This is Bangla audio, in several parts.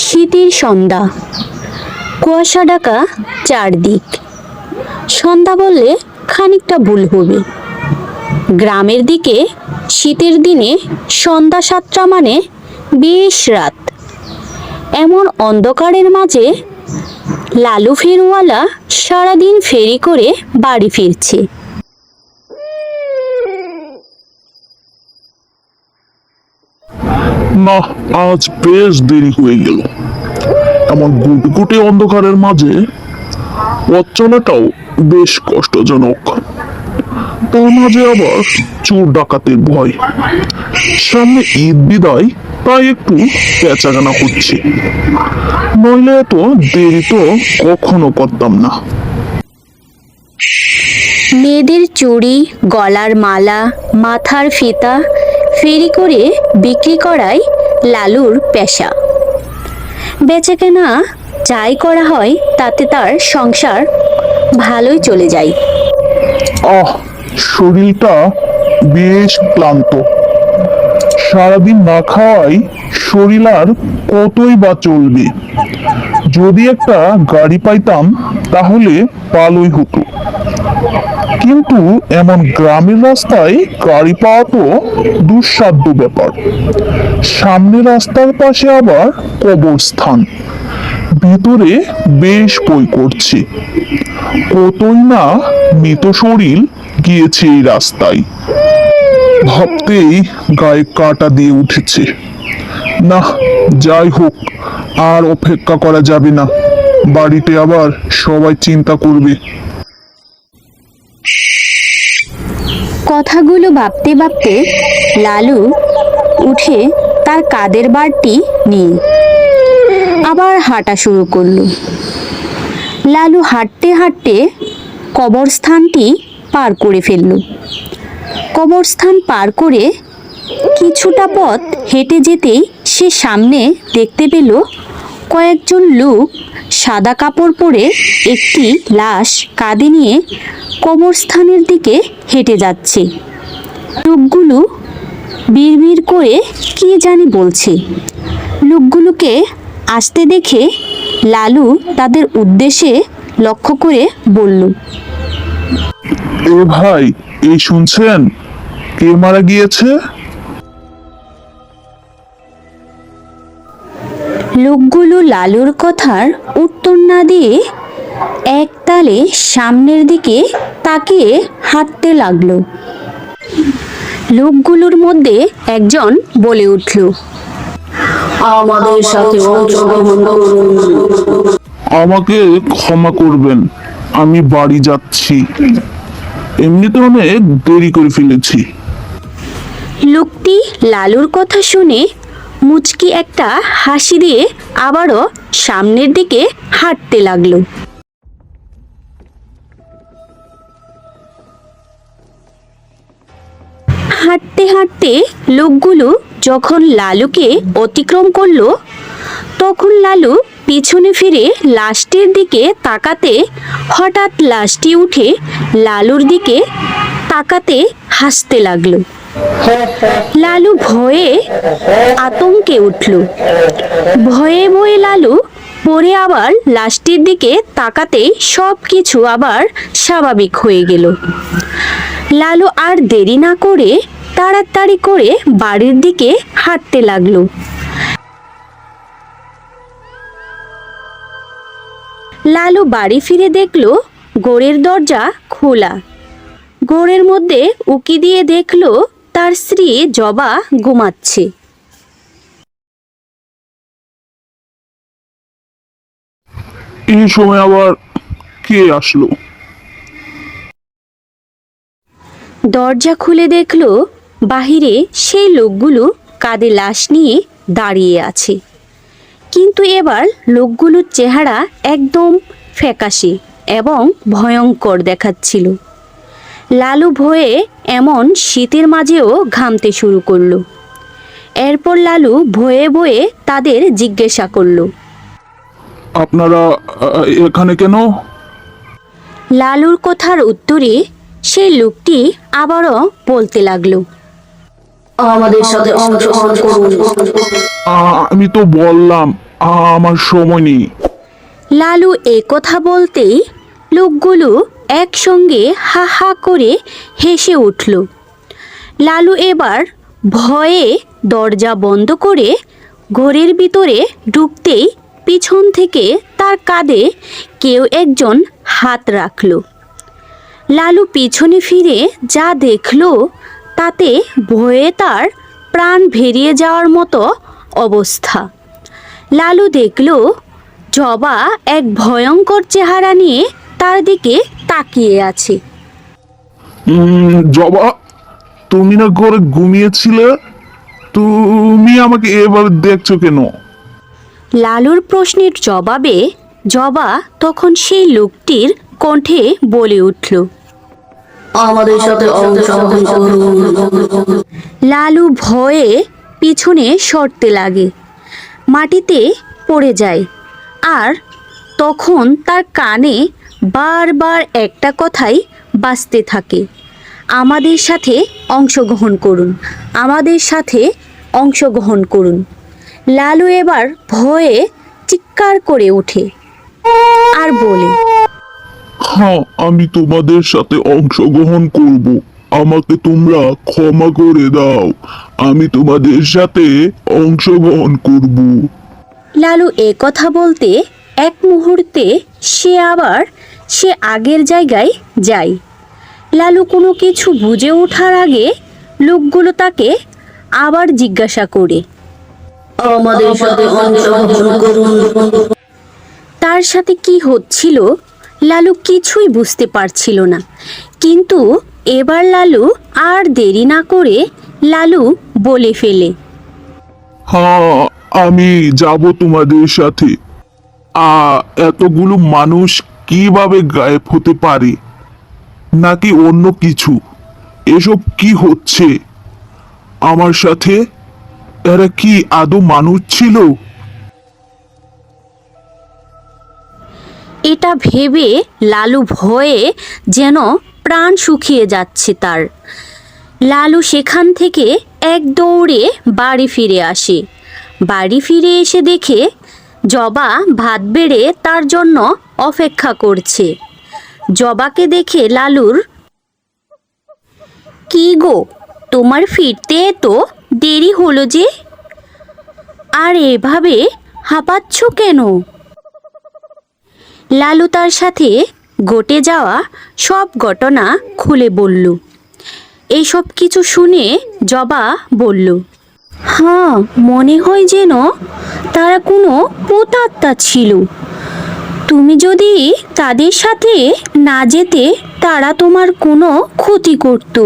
শীতের সন্ধ্যা, কুয়াশা ঢাকা চারদিক। সন্ধ্যা বললে খানিকটা ভুল হবে। গ্রামের দিকে শীতের দিনে সন্ধ্যা 7টা মানে বেশ রাত। এমন অন্ধকারের মাঝে লালু ফেরিওয়ালা সারাদিন ফেরি করে বাড়ি ফিরছে। না, আজ বেশ দেরি হয়ে গেল। এমন গুটগুটে অন্ধকারের মাঝে পথ চলাটাও বেশ কষ্টজনক। তার মাঝে আবার চোর ডাকাতের ভয়। সামনে ঈদ বিদায়, তাই একটু পেঁচাগানা হচ্ছে। নইলে এত দেরি তো কখনো করতাম না। মেয়েদের চুড়ি, গলার মালা, মাথার ফিতা ফেরি করে বিক্রি করাই লালুর পেশা। বেচাকেনা যাই করা হয় তাতে তার সংসার ভালোই চলে যায়। আহ, শরীরটা বেশ ক্লান্ত। সারাদিন না খাওয়াই শরীর আর কতই বা চলবে। যদি একটা গাড়ি পাইতাম তাহলে ভালোই হতো, কিন্তু এমন গ্রামের রাস্তায় গাড়ি পাওয়া তো দুঃসাধ্য ব্যাপার। সামনে রাস্তার পাশে আবার কবরস্থান, ভিতরে বেশ বই করছে। কতই না মৃত শরীর গিয়েছে এই রাস্তায়। ভাবতেই গায়ে কাঁটা দিয়ে উঠেছে। না, যাই হোক, আর অপেক্ষা করা যাবে না। বাড়িতে আবার সবাই চিন্তা করবে। কথাগুলো ভাবতে ভাবতে লালু উঠে তার কাঁধের বারটি নিয়ে আবার হাঁটা শুরু করলো। লালু হাঁটতে হাঁটতে কবরস্থানটি পার করে ফেলল। কবরস্থান পার করে কিছুটা পথ হেঁটে যেতেই সে সামনে দেখতে পেল কয়েকজন লোক সাদা কাপড় পরে একটি লাশ কাঁধে নিয়ে কবরস্থানের দিকে হেঁটে যাচ্ছে। লোকগুলো বিড়বিড় করে কি জানি বলছে। লোকগুলোকে আসতে দেখে লালু তাদের উদ্দেশ্যে লক্ষ্য করে বলল, এ ভাই, এই শুনছেন কে মারা গিয়েছে? লোকগুলো লালুর কথার উত্তর না দিয়ে একতালে সামনের দিকে তাকিয়ে হাঁটতে লাগলো। লোকগুলোর মধ্যে একজন বলে উঠল, আমাদের সাথে অংশগ্রহণ করুন। আমাকে ক্ষমা করবেন, আমি বাড়ি যাচ্ছি। এমনিতে অনেক দেরি করে ফেলেছি। লোকটি লালুর কথা শুনে মুচকি একটা হাসি দিয়ে আবারও সামনের দিকে হাঁটতে লাগলো। হাঁটতে হাঁটতে লোকগুলো যখন লালুকে অতিক্রম করলো, তখন লালু পিছনে ফিরে লাশটির দিকে তাকাতে হঠাৎ লাশটি উঠে লালুর দিকে তাকাতে হাসতে লাগলো। লালু ভয়ে আতঙ্কে উঠল। ভয়ে ভয়ে লালু পরে আবার লাশটির দিকে তাকাতেই সব কিছু আবার স্বাভাবিক হয়ে গেল। লালু আর দেরি না করে তাড়াতাড়ি করে বাড়ির দিকে হাঁটতে লাগলো। লালু বাড়ি ফিরে দেখলো ঘরের দরজা খোলা। ঘরের মধ্যে উকি দিয়ে দেখলো তার স্ত্রী জবা ঘুমাচ্ছে। এই সময় আবার কে আসলো? দরজা খুলে দেখলো বাহিরে সেই লোকগুলো কাঁধে লাশ নিয়ে দাঁড়িয়ে আছে। কিন্তু এবার লোকগুলোর চেহারা একদম ফ্যাকাশে এবং ভয়ঙ্কর দেখাচ্ছিল। লালু ভয়ে এমন শীতের মাঝেও ঘামতে শুরু করলো। এরপর লালু ভয়ে ভয়ে তাদের জিজ্ঞাসা করলো, আপনারা এখানে কেন? লালুর কথার উত্তরে সেই লোকটি আবারও বলতে লাগলো, আমাদের সাথে অংশগ্রহণ করুন। আমি তো বললাম আমার সময় নেই। লালু কথা বলতেই লোকগুলো একসঙ্গে হা হা করে হেসে উঠল। লালু এবার ভয়ে দরজা বন্ধ করে ঘরের ভিতরে ঢুকতেই পিছন থেকে তার কাঁধে কেউ একজন হাত রাখল। লালু পিছনে ফিরে যা দেখল তাতে ভয়ে তার প্রাণ বেরিয়ে যাওয়ার মতো অবস্থা। লালু দেখল জবা এক ভয়ঙ্কর চেহারা নিয়ে তার দিকে তাকিয়ে আছে। জবা, তুমি না ঘরে ঘুমিয়েছিলে, তুমি আমাকে এবার দেখছো কেন? লালুর প্রশ্নের জবাবে জবা তখন সেই লোকটির কণ্ঠে বলে উঠল, আমাদের সাথে অংশগ্রহণ করুন। লালু ভয়ে পিছনে সরতে লাগে, মাটিতে পড়ে যায়। আর তখন তার কানে বারবার একটা কথাই বাজতে থাকে, আমাদের সাথে অংশগ্রহণ করুন, আমাদের সাথে অংশগ্রহণ করুন। লালু এবার ভয়ে চিৎকার করে ওঠে আর বলে, হ্যাঁ, আমি তোমাদের সাথে অংশগ্রহণ করব। আমাকে তোমরা ক্ষমা করে দাও, আমি তোমাদের সাথে অংশগ্রহণ করব। লালু কথা বলতে এক মুহূর্তে সে আগের জায়গায় যায়। লালু কোনো কিছু বুঝে ওঠার আগে লোকগুলো তাকে আবার জিজ্ঞাসা করে, আমাদের সাথে অংশগ্রহণ করুন। তার সাথে কি হচ্ছিল লালু কিছুই বুঝতে পারছিল না। কিন্তু এবার লালু আর দেরি না করে লালু বলে ফেলে, হ্যাঁ, আমি যাব তোমাদের সাথে। এতগুলো মানুষ কিভাবে গায়েব হতে পারে, নাকি অন্য কিছু? এসব কি হচ্ছে আমার সাথে? এরা কি আদৌ মানুষ ছিল? এটা ভেবে লালু ভয়ে যেন প্রাণ শুকিয়ে যাচ্ছে তার। লালু সেখান থেকে এক দৌড়ে বাড়ি ফিরে আসে। বাড়ি ফিরে এসে দেখে জবা ভাত বেড়ে তার জন্য অপেক্ষা করছে। জবাকে দেখে লালুর, কি গো, তোমার ফিরতে তো দেরি হলো যে, আর এভাবে হাঁপাচ্ছ কেন? লালু তার সাথে ঘটে যাওয়া সব ঘটনা খুলে বলল। এইসব কিছু শুনে জবা বলল, হ্যাঁ, মনে হয় যেন তারা কোনো প্রেতাত্মা ছিল। তুমি যদি তাদের সাথে না যেতে তারা তোমার কোনো ক্ষতি করত।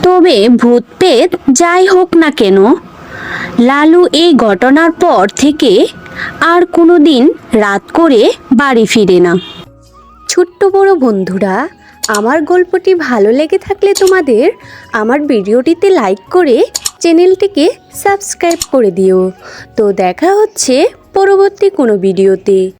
তবে ভূত প্রেত যাই হোক না কেন, লালু এই ঘটনার পর থেকে আর কোনো দিন রাত করে বাড়ি ফিরে না। ছোট্ট বড় বন্ধুরা, আমার গল্পটি ভালো লেগে থাকলে তোমাদের আমার ভিডিওটিতে লাইক করে চ্যানেলটিকে সাবস্ক্রাইব করে দিও। তো দেখা হচ্ছে পরবর্তী কোনো ভিডিওতে।